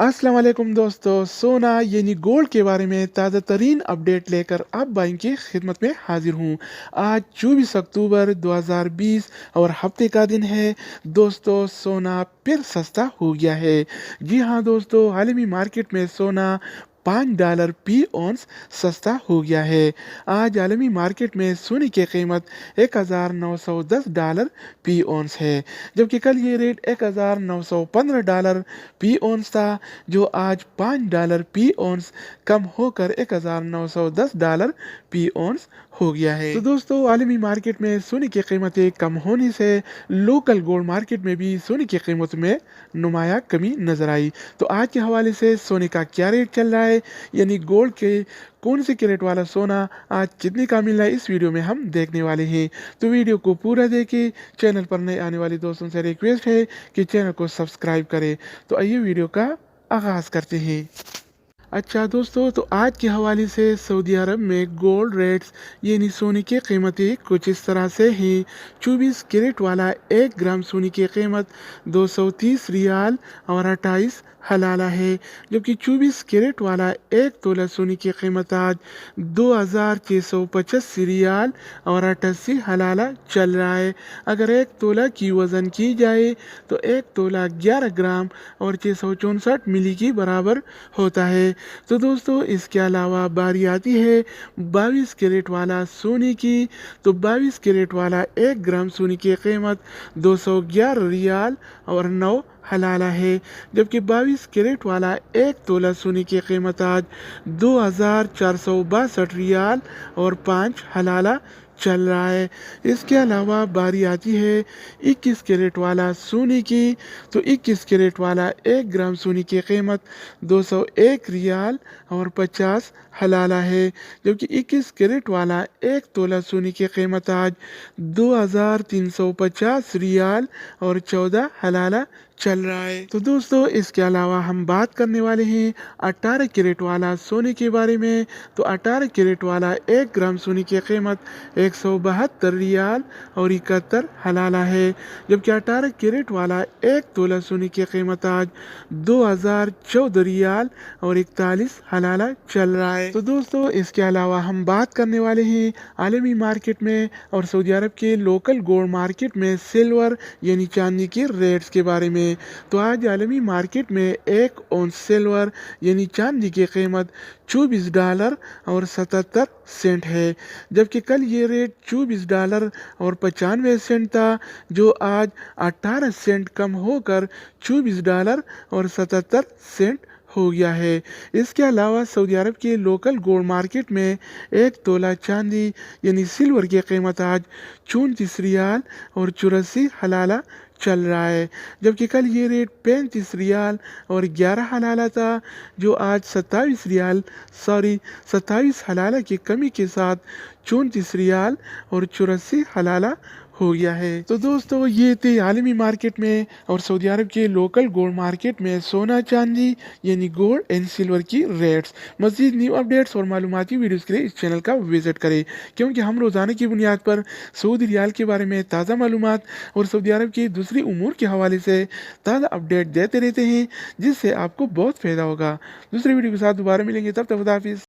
अस्सलाम वालेकुम दोस्तों, सोना यानी गोल्ड के बारे में ताज़ा तरीन अपडेट लेकर अब भाई की खिदमत में हाजिर हूँ। आज 24 अक्टूबर 2020 और हफ्ते का दिन है। दोस्तों, सोना फिर सस्ता हो गया है। जी हाँ दोस्तों, आलमी मार्केट में सोना $5 फी औंस सस्ता हो गया है। आज आलमी मार्केट में सोने की कीमत $1910 फी औंस है, जबकि कल ये रेट $1915 फी औंस था, जो आज $5 फी औंस कम होकर $1910 फी औंस हो गया है। तो दोस्तों, आलमी मार्केट में सोने की कीमतें कम होने से लोकल गोल्ड मार्केट में भी सोने की कीमत में नुमाया कमी नजर आई। तो आज के हवाले से सोने का क्या रेट चल रहा है, यानी गोल्ड के कौन से कैरेट वाला सोना आज कितने का मिल रहा है, इस वीडियो में हम देखने वाले हैं। तो वीडियो को पूरा देखें। चैनल पर नए आने वाले दोस्तों से रिक्वेस्ट है कि चैनल को सब्सक्राइब करें। तो आइए वीडियो का आगाज करते हैं। अच्छा दोस्तों, तो आज के हवाले से सऊदी अरब में गोल्ड रेट्स यानी सोने की कीमतें कुछ इस तरह से हैं। 24 कैरेट वाला 1 ग्राम सोने की कीमत 230 रियाल और 28 हलाला है, जबकि 24 कैरेट वाला 1 तोला सोने की कीमत आज 2685 रियाल और 88 हलाला चल रहा है। अगर 1 तोला की वज़न की जाए तो 1 तोला 11 ग्राम और 664 मिली के बराबर होता है। तो दोस्तों, इसके अलावा बारी आती है 22 कैरेट वाला सोने की। तो 22 कैरेट वाला 1 ग्राम सोने की कीमत 211 रियाल और 9 हलाला है, जबकि 22 कैरेट वाला 1 तोला सोने की कीमत आज 2462 रियाल और 5 हलाला चल रहा है। इसके अलावा बारी आती है 21 कैरेट वाला सोने की। तो 21 कैरेट वाला 1 ग्राम सोने की कीमत 201 रियाल और 50 हलाला है, जबकि 21 कैरेट वाला 1 तोला सोने की कीमत आज 2350 रियाल और 14 हलाला चल रहा है। तो दोस्तों, इसके अलावा हम बात करने वाले हैं 18 कैरेट वाला सोने के बारे में। तो 18 कैरेट वाला 1 ग्राम सोने की कीमत 172 रियाल और 71 हलाला है, जबकि 18 कैरेट वाला 1 तोला सोने की कीमत आज 2014 रियाल और 41 हलाला चल रहा है। तो दोस्तों, इसके अलावा हम बात करने वाले हैं आलमी मार्केट में और सऊदी अरब के लोकल गोल्ड मार्केट में सिल्वर यानी चांदी के रेट्स के बारे में। तो आज आलमी मार्केट में 1 औंस सिल्वर यानी चांदी की कीमत $24 और 77 सेंट है, जबकि कल ये रेट $24 और 95 सेंट था, जो आज 18 सेंट कम होकर $24 और 77 सेंट हो गया है। इसके अलावा सऊदी अरब के लोकल गोल्ड मार्केट में 1 तोला चांदी यानी सिल्वर की कीमत आज 34 रियाल और 84 हलाला चल रहा है, जबकि कल ये रेट 35 रियाल और 11 हलाला था, जो आज 27 हलाला की कमी के साथ 34 रियाल और 84 हलाला हो गया है। तो दोस्तों, ये थे आलमी मार्केट में और सऊदी अरब के लोकल गोल्ड मार्केट में सोना चांदी यानी गोल्ड एंड सिल्वर की रेट्स। मज़ीद न्यू अपडेट्स और मालूमाती वीडियोस के लिए इस चैनल का विजिट करें, क्योंकि हम रोज़ाना की बुनियाद पर सऊदी रियाल के बारे में ताज़ा मालूमात और सऊदी अरब की दूसरी उमूर के हवाले से ताज़ा अपडेट देते रहते हैं, जिससे आपको बहुत फ़ायदा होगा। दूसरी वीडियो के साथ दोबारा मिलेंगे, तब तक खुदा हाफिज़।